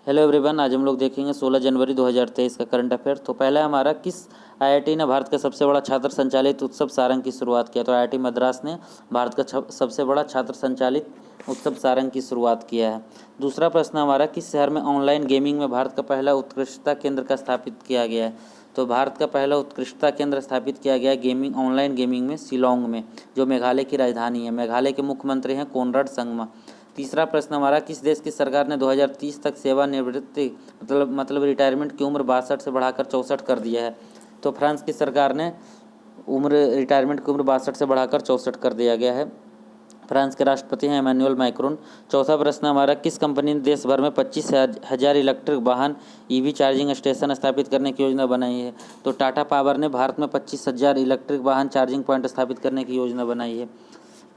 Hello everyone, आज हम लोग देखेंगे 16 जनवरी 2023 का करंट अफेयर। तो पहला हमारा, किस आईआईटी ने भारत का सबसे बड़ा छात्र संचालित उत्सव सारंग की शुरुआत किया? तो आईआईटी मद्रास ने भारत का सबसे बड़ा छात्र संचालित उत्सव सारंग की शुरुआत किया है। दूसरा प्रश्न हमारा, किस शहर में ऑनलाइन गेमिंग में भारत का पहला उत्कृष्टता केंद्र का स्थापित किया गया है? तो भारत का पहला उत्कृष्टता केंद्र स्थापित किया गया है ऑनलाइन गेमिंग में शिलोंग में, जो मेघालय की राजधानी है। मेघालय के मुख्यमंत्री हैं कोनराड संगमा। तीसरा प्रश्न हमारा, किस देश की सरकार ने 2030 तक सेवानिवृत्ति मतलब रिटायरमेंट की उम्र 62 से बढ़ाकर 64 कर दिया है? तो फ्रांस की सरकार ने रिटायरमेंट की उम्र 62 से बढ़ाकर 64 कर दिया गया है। फ्रांस के राष्ट्रपति हैं इमैनुअल मैक्रोन। चौथा प्रश्न हमारा, किस कंपनी ने देश भर में 25,000 इलेक्ट्रिक वाहन ईवी चार्जिंग स्टेशन स्थापित करने की योजना बनाई है? तो टाटा पावर ने भारत में 25,000 इलेक्ट्रिक वाहन चार्जिंग पॉइंट स्थापित करने की योजना बनाई है।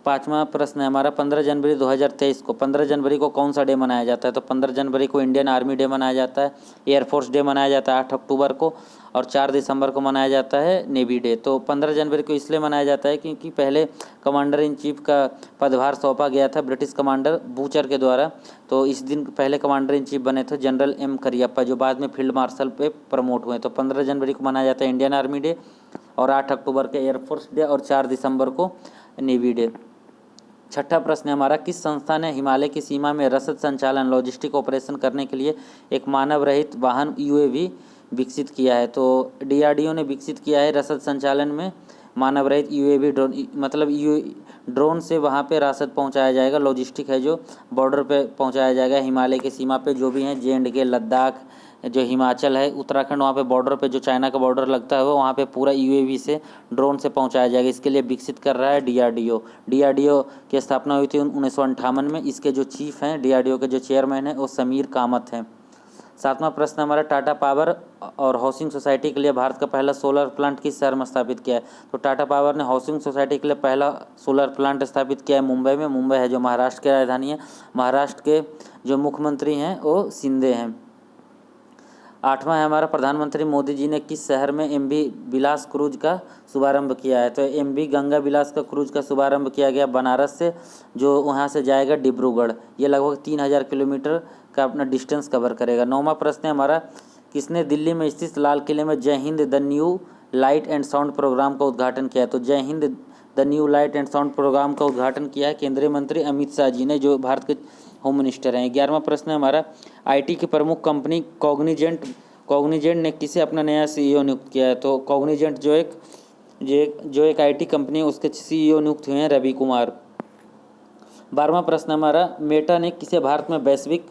पाँचवा प्रश्न है हमारा, 15 जनवरी 2023 को 15 जनवरी को कौन सा डे मनाया जाता है? तो 15 जनवरी को इंडियन आर्मी डे मनाया जाता है, एयरफोर्स डे मनाया जाता है 8 अक्टूबर को, और 4 दिसंबर को मनाया जाता है नेवी डे। तो 15 जनवरी को इसलिए मनाया जाता है क्योंकि पहले कमांडर इन चीफ का पदभार सौंपा गया था ब्रिटिश कमांडर बूचर के द्वारा। तो इस दिन पहले कमांडर इन चीफ बने थे जनरल एम करियप्पा, जो बाद में फील्ड मार्शल पे प्रमोट हुए। तो 15 जनवरी को मनाया जाता है इंडियन आर्मी डे, और 8 अक्टूबर को एयरफोर्स डे, और 4 दिसंबर को नेवी डे। छठा प्रश्न है हमारा, किस संस्था ने हिमालय की सीमा में रसद संचालन लॉजिस्टिक ऑपरेशन करने के लिए एक मानव रहित वाहन यूएवी विकसित किया है? तो डीआरडीओ ने विकसित किया है रसद संचालन में मानव रहित यूएवी ड्रोन, मतलब ड्रोन से वहाँ पे रसद पहुँचाया जाएगा। लॉजिस्टिक है जो बॉर्डर पे पहुँचाया जाएगा, हिमालय की सीमा पे जो भी हैं JNK, लद्दाख, जो हिमाचल है, उत्तराखंड, वहाँ पे बॉर्डर पे जो चाइना का बॉर्डर लगता है वहाँ पे पूरा यूएवी से ड्रोन से पहुँचाया जाएगा। इसके लिए विकसित कर रहा है डीआरडीओ की स्थापना हुई थी 1958 में। इसके जो चीफ हैं डीआरडीओ के जो चेयरमैन हैं वो समीर कामत हैं। सातवां प्रश्न हमारा, टाटा पावर और हाउसिंग सोसाइटी के लिए भारत का पहला सोलर प्लांट किस शहर में स्थापित किया है? तो टाटा पावर ने हाउसिंग सोसाइटी के लिए पहला सोलर प्लांट स्थापित किया है मुंबई में। मुंबई है जो महाराष्ट्र की राजधानी है। महाराष्ट्र के जो मुख्यमंत्री हैं वो शिंदे हैं। आठवां है हमारा, प्रधानमंत्री मोदी जी ने किस शहर में MV विलास क्रूज का शुभारंभ किया है? तो MV गंगा विलास का क्रूज का शुभारंभ किया गया बनारस से, जो वहां से जाएगा डिब्रूगढ़। ये लगभग 3,000 किलोमीटर का अपना डिस्टेंस कवर करेगा। नौवां प्रश्न है हमारा, किसने दिल्ली में स्थित लाल किले में Jai Hind the new light and sound program का उद्घाटन किया है? तो Jai Hind the new light and sound program का उद्घाटन किया है केंद्रीय मंत्री अमित शाह जी ने, जो भारत के होम मिनिस्टर हैं। 11वां प्रश्न है हमारा, IT की प्रमुख कंपनी कॉग्निजेंट ने किसे अपना नया CEO नियुक्त किया है? तो कॉग्निजेंट जो एक IT कंपनी है उसके CEO नियुक्त हुए हैं रवि कुमार। 12वां प्रश्न हमारा, मेटा ने किसे भारत में वैश्विक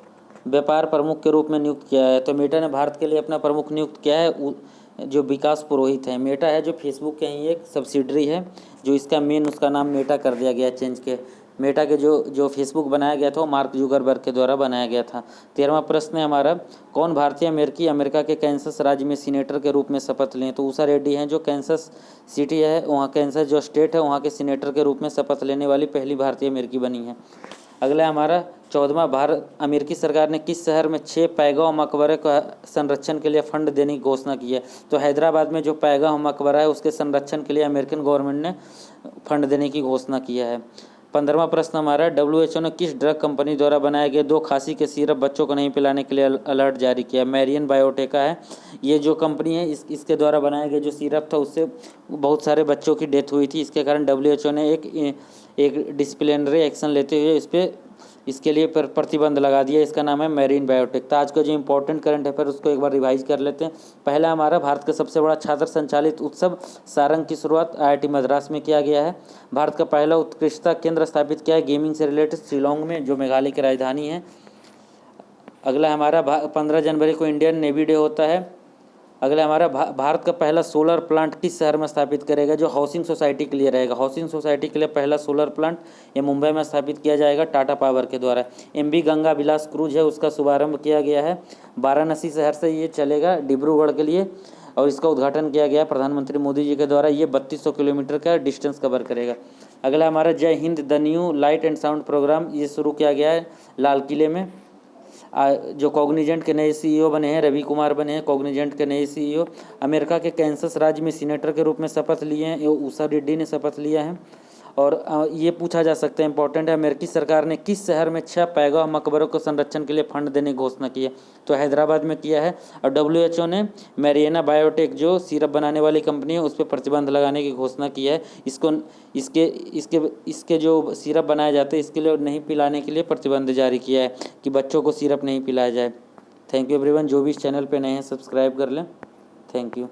व्यापार प्रमुख के रूप में नियुक्त किया है? तो मेटा ने भारत के लिए अपना प्रमुख नियुक्त किया है जो विकास पुरोहित है। मेटा है जो फेसबुक के ही एक सब्सिडरी है, जो इसका मेन उसका नाम मेटा कर दिया गया चेंज के। मेटा के जो फेसबुक बनाया गया था वो मार्क जुकरबर्ग के द्वारा बनाया गया था। 13वां प्रश्न है हमारा, कौन भारतीय अमेरिका के कैंसस राज्य में सीनेटर के रूप में शपथ लें? तो उषा रेड्डी हैं जो कैंसस सिटी है, वहाँ कैंसस जो स्टेट है वहाँ के सीनेटर के रूप में शपथ लेने वाली पहली भारतीय अमेरिकी बनी है। अगला हमारा 14वां, अमेरिकी सरकार ने किस शहर में 6 पैगाव मकबरे का संरक्षण के लिए फंड देने की घोषणा की है? तो हैदराबाद में जो पैगाव मकबरा है उसके संरक्षण के लिए अमेरिकन गवर्नमेंट ने फंड देने की घोषणा किया है। 15वां प्रश्न हमारा, WHO ने किस ड्रग कंपनी द्वारा बनाए गए 2 खांसी के सिरप बच्चों को नहीं पिलाने के लिए अलर्ट जारी किया? मैरियन बायोटेका है ये जो कंपनी है, इसके द्वारा बनाए गए जो सिरप था उससे बहुत सारे बच्चों की डेथ हुई थी। इसके कारण WHO ने एक डिसिप्लिनरी एक्शन लेते हुए इसके लिए प्रतिबंध लगा दिया। इसका नाम है मैरियन बायोटेक। तो आज का जो इंपॉर्टेंट करंट अफेयर उसको एक बार रिवाइज कर लेते हैं। पहला हमारा, भारत का सबसे बड़ा छात्र संचालित उत्सव सारंग की शुरुआत IIT मद्रास में किया गया है। भारत का पहला उत्कृष्टता केंद्र स्थापित किया है गेमिंग से रिलेटेड शिलोंग में, जो मेघालय की राजधानी है। अगला हमारा, 15 जनवरी को इंडियन नेवी डे होता है। अगला हमारा, भारत का पहला सोलर प्लांट किस शहर में स्थापित करेगा? जो हाउसिंग सोसाइटी के लिए रहेगा। हाउसिंग सोसाइटी के लिए पहला सोलर प्लांट ये मुंबई में स्थापित किया जाएगा टाटा पावर के द्वारा। MV गंगा विलास क्रूज है उसका शुभारंभ किया गया है वाराणसी शहर से, ये चलेगा डिब्रूगढ़ के लिए, और इसका उद्घाटन किया गया प्रधानमंत्री मोदी जी के द्वारा। ये 3200 किलोमीटर का डिस्टेंस कवर करेगा। अगला हमारा, Jai Hind the new light and sound program, ये शुरू किया गया है लाल किले में। जो कॉग्निजेंट के नए CEO बने हैं रवि कुमार बने हैं कॉग्निजेंट के नए CEO। अमेरिका के कैंसस राज्य में सीनेटर के रूप में शपथ लिए हैं उषा रेड्डी ने शपथ लिया है। और ये पूछा जा सकता है, इंपॉर्टेंट है, अमेरिकी सरकार ने किस शहर में 6 पैगों मकबरों को संरक्षण के लिए फंड देने की घोषणा की है? तो हैदराबाद में किया है। और WHO ने मैरियाना बायोटेक जो सिरप बनाने वाली कंपनी है उस पर प्रतिबंध लगाने की घोषणा की है। इसको इसके इसके इसके जो सिरप बनाए जाते हैं इसके लिए नहीं पिलाने के लिए प्रतिबंध जारी किया है कि बच्चों को सिरप नहीं पिलाया जाए। Thank you everyone. जो भी इस चैनल पे नए हैं सब्सक्राइब कर लें। Thank you.